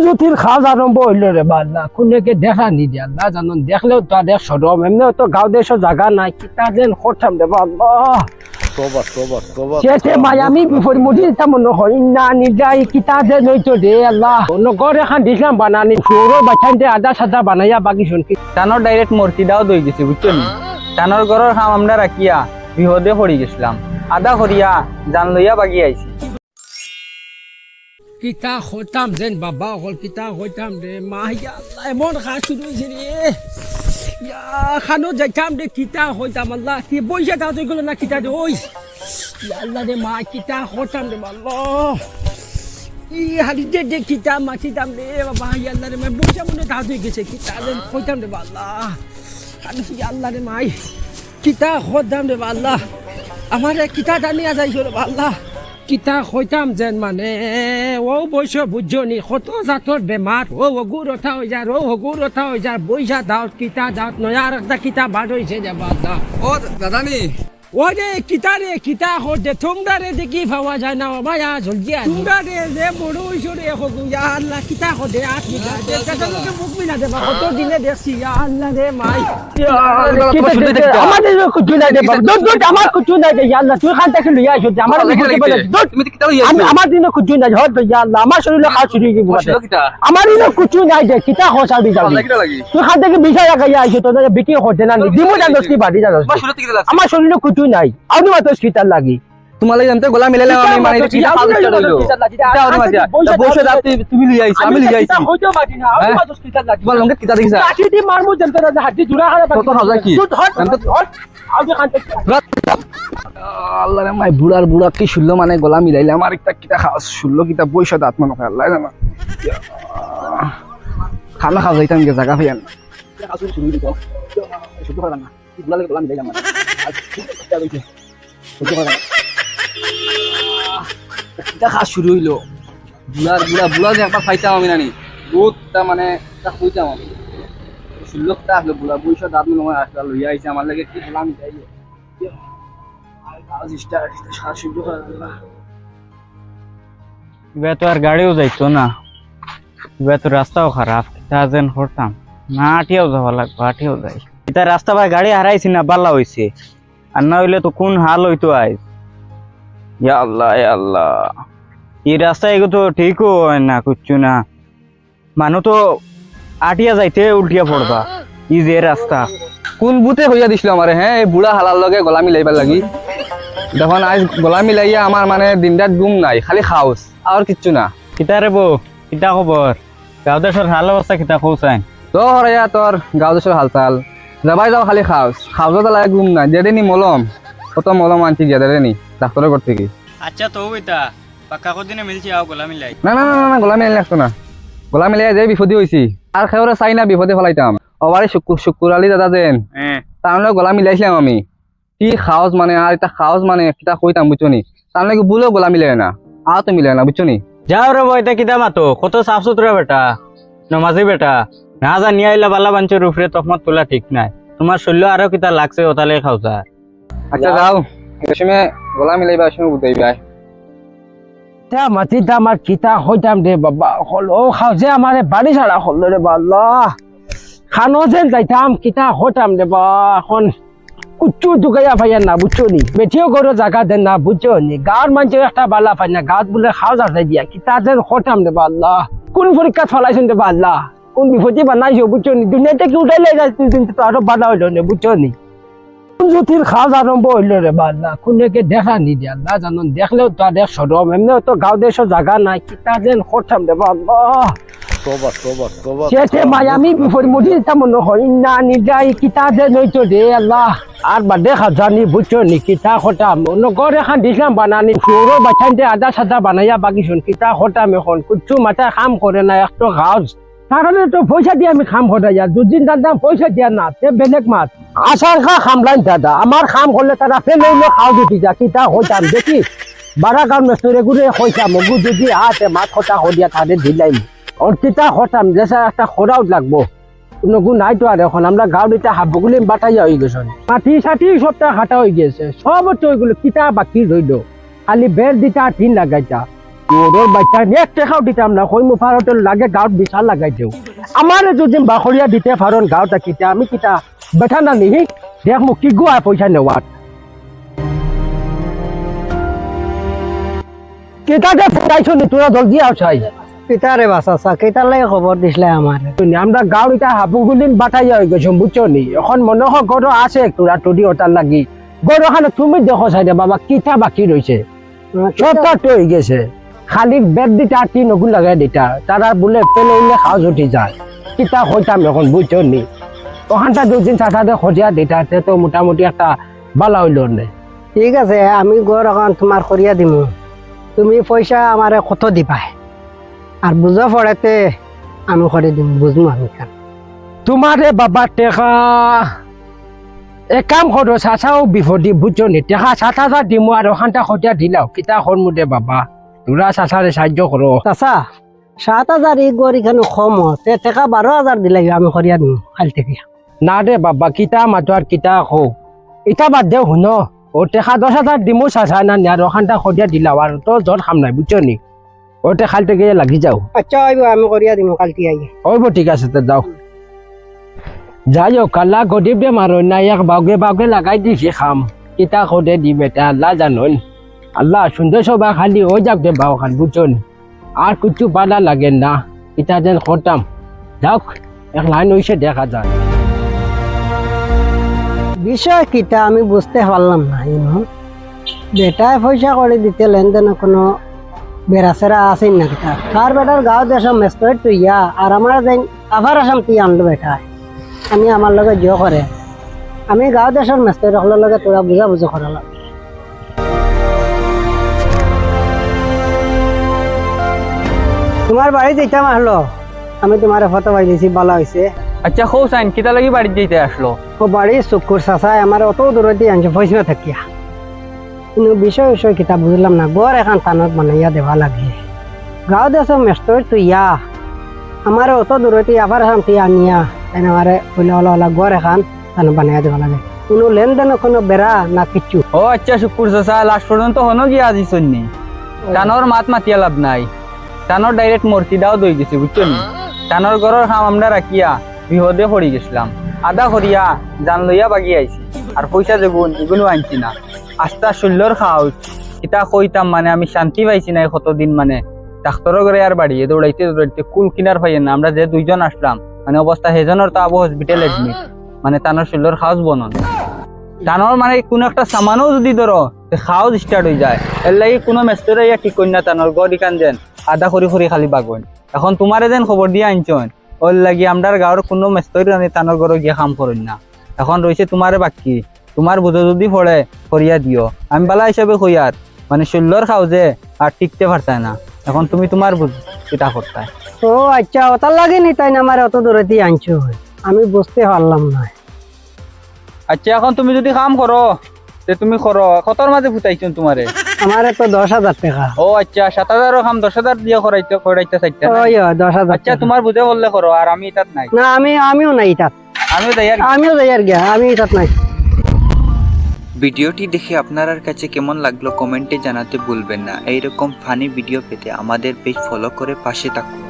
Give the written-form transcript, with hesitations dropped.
জ্যোতির খাজ আরম্ভ হইল রে বাল্লা কোনেকে দেখা নি দিয়া আল্লাহ জানো দেখলেও তো দেখ সরম এমনি তো গাঁও দেশের জায়গা নাই কিতা যেন করতাম রে বাল্লা তোবা তোবা তোবা সেতে মায়ামি বিপরীত মুদি তেমন হয় না নিজাই কিতা যেন হইতো রে আল্লাহ নগর এখান দিছিলাম বানানি সৌর বাচ্চানতে আদা সাদা বানাইয়া বাকি শুনকি টানোর ডাইরেক্ট মূর্তিটাও দই গেছে বুঝছো নি টানোর ঘরের খাম আমরা রাখিয়া বিহদে পড়ি গেছিলাম আদা করিয়া জান লইয়া বাগি আইছি কিতা হইতাম যেন বাবা হল কিতা হইতাম রে মা ইয়া আল্লাহ এমন খা শুরু হয়েছে রে ইয়া খানো যাইতাম রে কিতা হইতাম আল্লাহ কি বইসা তাও তুই গেলো না কিতা রে ওই ইয়া আল্লাহ রে মা কিতা হইতাম রে আল্লাহ ই হালি দে কিতা মাছিতাম রে বাবা ইয়া আল্লাহ রে মা বইসা মনে তাও তুই গেছে কিতা যেন হইতাম রে আল্লাহ খানো ইয়া আল্লাহ রে মাই কিতা হইতাম রে আল্লাহ আমার কিতা জানিয়া যাইছো রে আল্লাহ কিতা হইতাম যেন মানে ও বৈশ বুঝনি কত জাতর বেমার ও গুড় ওঠা হয়ে যায় ও গুড় ওঠা হয়ে যায় বৈশা দাও কিতা দাও নয়া আর একটা কিতা বার হয়েছে যে বাদা ও দাদানি ও রে কিতা হতে তোমরা রে দেখি পাওয়া যায় না মায়া জলদি তোমরা রে যে বড় হইছো রে ইয়া আল্লাহ কিতা হতে আট মিলা দে কাজকে মুখ মিলা দে কত দিনে দেখছি ইয়া আল্লাহ রে মাই আমাদের কিছু নাই দে দোট আমার কিছু নাই দে ইয়া আল্লাহ তুই খান থেকে লইয়া আইছো আমার তুমি কি তাও আমি আমার দিনে কিছু নাই হত ইয়া আল্লাহ আমার শরীরে খাওয়া শুরু হয়ে গেছে আমার দিনে কিছু নাই দে কিতা খসা বিজাল তুই খান থেকে বিছা লাগাইয়া আইছো তোদের বিটি হতে না দিমু জানোস কি বাড়ি জানোস আমার শরীরে কিছু নাই আউনি মাত্র কিতার লাগি তোমালে জানতে গলা মিলালে আমি মানে কিটা কাজ করলো কিটা ওর মাঝে বসে দাও তুমি লিয়ে আইছো আমি লিয়ে আইছি হইতো মাটি না আউনি মাত্র কিতার লাগি বল লঙ্গে কিটা দেখিস লাঠি দি মারমু জানতে না হাতি জুড়া খারাপ কত হাজার কি আউনি খান থেকে আল্লাহ রে মাই বুড়া কি শুনলো মানে গলা মিলাইলে আমার একটা কিটা খাওয়া শুনলো কিটা বইসা দাঁত মনে হয় আল্লাহ জানা খানা খাওয়া যাইতাম গে জায়গা ফাইয়ান শুরু দিত শুধু করে না গলা গলা মিলাইলাম কিটা খাওয়া শুরু হইলো বুড়া যে একবার খাইতাম আমি নানি বহুতটা মানে খুঁজতাম আমি শুনলোকটা আসলো বুড়া বইসা দাঁত মনে হয় আসলে লইয়া আইছে আমার লাগে কি গলা মিলাইলো এবার তো আর গাড়িও যাইতো না এবার তো রাস্তাও খারাপ কিতা যেন করতাম না আটিয়াও যাওয়া লাগবো আটিয়াও যাই এটা রাস্তা ভাই গাড়ি হারাইছি না বাল্লা হইছে আর না হইলে তো কোন হাল হইতো আইস ইয়া আল্লাহ এই রাস্তা এগো তো ঠিকও হয় না কুচ্ছু না মানুষ তো আটিয়া যাইতে উল্টিয়া পড়বা ই যে রাস্তা কোন বুতে হইয়া দিছিল আমারে হ্যাঁ এই বুড়া হালার লগে গলা মিলাইবার লাগি দেখুন আজ গলা মিলাইয়া আমার মানে দিনরাত ঘুম নাই খালি খাওস আর কিচ্ছু না কিতা রে বউ কিতা খবর গাঁও দেশের হাল অবস্থা কিতা কৌসাই তোর হইয়া তোর গাঁও দেশের হালচাল যাবাই যাও খালি খাওস লাগে ঘুম নাই দে নি মলম কত মলম আনছি গিয়া দে নি ডাক্তারের ঘর থেকে আচ্ছা তো বইতা পাক্কা কদিনে মিলছি আও গোলা মিলাই না গলা মিলাই লাগতো না গলা মিলাই যে বিপদে হয়েছি আর খেয়ে চাই না বিপদে ফেলাইতাম অবারে শুকুর আলী দাদা যেন তার গলা মিলাইছিলাম আমি কি খাওস মানে আর এটা খাওস মানে কিতা কইতাম বুঝছো নি তার নাকি বুলেও গলা মিলাই না আর তো মিলাই না বুঝছো নি যাও রে বইতা কিতা মাতো কত সাফ সুতরা বেটা নমাজি বেটা না জানি আইলা বালা বাঞ্চের উপরে তখমত তোলা ঠিক নাই তোমার শরীর আরো কিতা লাগছে ওতালে খাওয়া আচ্ছা যাও এই সময় গলা মিলাইবা সময় বুঝাইবা মাটি আমার কিতা হইতাম রে বাবা হল ও খাও যে আমার বাড়ি ছাড়া হল রে বাল্লা খানো যেন যাইতাম কিতা হইতাম রে বা এখন কুচ্ছু ঢুকাইয়া পাইয়ার না বুঝছো নি বেঠিও করো জায়গা দেন না বুঝছো নি গাঁর মানুষ একটা বালা পাই না গাঁত বলে খাওয়া যাচ্ছে দিয়া কিতা যেন হইতাম রে বাল্লা কোন পরীক্ষা ফলাইছেন রে বাল্লা কোন বিপত্তি বানাইছো বুঝছো নি দুনিয়াতে কি উঠাইলে যাচ্ছি কিন্তু আরো বাধা হইল নে বুঝছো নি জ্যোতির খাজ আরম্ভ হইল রে বাল্লা কোনেকে দেখা নি দিয়া আল্লাহ জানো দেখলেও তো দেখ সরম এমনি তো গাঁও দেশের জায়গা নাই কিতা যেন হইতাম রে বাল্লা তোবা তোবা তোবা সেতে মায়ামি বিপরীত মুদি তেমন হয় না নিজাই কিতা যেন হইতো রে আল্লাহ আর বা দেখা জানি বুঝছো নি কিতা হঠাম নগর এখান দিছিলাম বানানি সৌর বাচ্চানতে আদা সাদা বানাইয়া বাকি শুন কিতা হঠাম এখন কুচ্ছু মাথা কাম করে না একটু গাছ কারণে তো পয়সা দিয়ে আমি খাম হঠাই আর দুদিন দাম পয়সা দিয়া না তে বেলেগ মাছ আসার খামলাইন দাদা আমার খাম করলে তারা ফেলে খাও দিতে যা কিতা হইতাম দেখি বারা গান মেস্তরে ঘুরে হইতাম মগু যদি হাতে মাছ হতা হদিয়া তাদের দিলাইম ওর কিতা হঠাম যে একটা খোরাও লাগবো কোনো নাই তো আর এখন আমরা গাঁও দিতে হাবগুলি বাটাইয়া হয়ে গেছে মাটি সাটি সবটা হাঁটা হয়ে গেছে সব তো ওইগুলো কিতা বাকি রইল খালি বের দিতা টিন লাগাইতা তোর বাচ্চা এক টাকাও দিতাম না কই মু ফারতের লাগে গাঁত বিশাল লাগাই দেও আমার যদি বাখরিয়া দিতে ফারন গাঁত কিতা আমি কিতা বেঠা না নিহি দেখ মোক কি গুয়া পয়সা নেওয়াত কেটাকে ফেরাইছো নি তোরা জলদি আও চাই পিতারে বাসা কেটার লাগে খবর দিছিলে আমার আমরা গাঁও এটা হাবুগুলিন বাটাই হয়ে গেছো বুঝছো নি এখন মনে হয় গরু আছে তোরা টুডি ওটার লাগি গরু খানে তুমি দেখো সাইডে বাবা কিতা বাকি রয়েছে সবটা তো হয়ে গেছে খালি বেড দিটা টিন ওগুলো লাগাই দিটা তারা বলে পেলে উঠলে খাওয়া উঠি যায় কিতা হইতাম এখন বুঝছো নি ওখানটা দুদিন সাথে খোঁজা দিটা তো মোটামুটি একটা বালা হইল নে ঠিক আছে আমি গড় এখন তোমার করিয়া দিমু তুমি পয়সা আমারে কত দিবা আর বুঝা পড়াতে আমি করে দিম বুঝবো আমি কেন তোমারে বাবা টেকা এক কাম করো চাচাও বিপদি বুঝছো নি টেকা 7,000 দিমু আর ওখানটা খোঁজা দিলাও কিতা করমুদে বাবা তোরা চাচারে সাহায্য করো চাচা 7,000 এই গড় এখানে কম টেকা 12,000 দিলাই আমি করিয়া দিম কাল থেকে না রে বাবা কিতা মাতো আর কিতা কো ইটা বাদ দে শুন ও টেকা 10,000 দিমু চাচা না আর ওখানটা খোঁজা দিলাও আর তো জ্বর খাম নাই বুঝছো নি ও টেকাল থেকে লাগি যাও আচ্ছা আইব আমি করিয়া দিম কাল থেকে আইয়ে ওইব ঠিক আছে তো যাও যাই হোক কাল্লা গরিব দে মারো না এক বাউগে বাউগে লাগাই দিছি খাম কিতা খোদে দি বেটা আল্লাহ জানুন আল্লাহ সুন্দর সবা খালি হয়ে যাক দে বাউ খান বুঝুন আর কিছু পালা লাগে না কিতা যেন খতাম যাওক এক লাইন হয়েছে দেখা যায় বিষয় কিটা আমি বুঝতে পারলাম না বেটায় পয়সা করে দিতে লেনদেন কোনো বেড়াচেরা আছে না কিটা কার বেটার গাঁও দেশম মেস্ট্রেট তুইয়া আর আমার যাই আভার আসাম তুই আনলো বেটায় আমি আমার লগে জিও করে আমি গাঁও দেশের মেস্ট্রেট হলের লগে তোরা বুঝা বুঝো করালাম তোমার বাড়ি যেতাম আসলো আমি তোমার ফটো পাই দিয়েছি ভালো হয়েছে আচ্ছা খৌ সাইন কিতা লাগি বাড়িতে যেতে আসলো ও বাড়ি চকুর চাচাই আমার অত দূরে দিয়ে আনছে পয়সা থাকিয়া কিন্তু বিষয় কিতাব বুঝলাম না গড় এখন টানত বানাইয়া দেওয়া লাগে গাঁও দেশ মেস্টর তুইয়া আমার অত দূরতে আবার এখন তুই আনিয়া তাই আমার হইলে হলা গড় এখন টান বানাইয়া দেওয়া লাগে কোনো লেনদেন কোনো বেড়া না কিচ্ছু ও আচ্ছা শুকুর চাচা লাস্ট পর্যন্ত হনো গিয়া আজিছন নি টানোর মাত মাতিয়া লাভ নাই টানোর ডাইরেক্ট মূর্তি দাও দই গেছে বুঝছো নি টানোর ঘরের খাম আমরা রাখিয়া বিহদে পড়ি গেছিলাম আদা করিয়া জান লইয়া বাগি আইছি আর পয়সা যেগুন এগুলো আনছি না আস্তা শৈল্যর খাওয়া এটা কইতাম মানে আমি শান্তি পাইছি না কতদিন মানে ডাক্তারও করে আর বাড়িয়ে দৌড়াইতে দৌড়াইতে কুল কিনার পাইয়ে না আমরা যে দুইজন আসলাম মানে অবস্থা সেজনের তো আবু হসপিটাল এডমিট মানে টানোর শৈল্যর খাওয়াজ বনন টানোর মানে কোনো একটা সামানও যদি ধরো খাওয়াজ স্টার্ট হয়ে যায় এর লাগে কোনো মেস্তরে ইয়া ঠিক করি না টানোর গড়ি কান যেন আদা করি করি খালি বাগন এখন তোমারে যেন খবর দিয়ে আনছন ওর লাগি আমরার গাঁৱৰ কোনো মেস্তরি রানি টানোর ঘরে গিয়ে কাম করেন না এখন রয়েছে তোমারে বাকি তোমার বুঝো যদি পড়ে করিয়া দিও আমি বালা হিসাবে কইয়ার মানে শৈল্যর খাও যে আর টিকতে পারতায় না এখন তুমি তোমার বুঝ কিতা করতায় ও আচ্ছা ওটার লাগে নি তাই না আমার অত দূরে দিয়ে আনছো আমি বুঝতে পারলাম না আচ্ছা এখন তুমি যদি কাম করো তে তুমি করো কতর মাঝে ফুটাইছুন তোমারে আমার তো 10,000 টাকা ও আচ্ছা 7,000 কাম 10,000 দিয়ে করাইতে চাইতে ওই 10,000 আচ্ছা তোমার বুঝে বললে করো আর আমি এটাত নাই না আমিও নাই তাত আমিও যাই গিয়া আমি তাত নাই ভিডিওটি দেখে আপনার কাছে কেমন লাগলো কমেন্টে জানাতে ভুলবেন না এইরকম ফানি ভিডিও পেতে আমাদের পেজ ফলো করে পাশে থাকুন।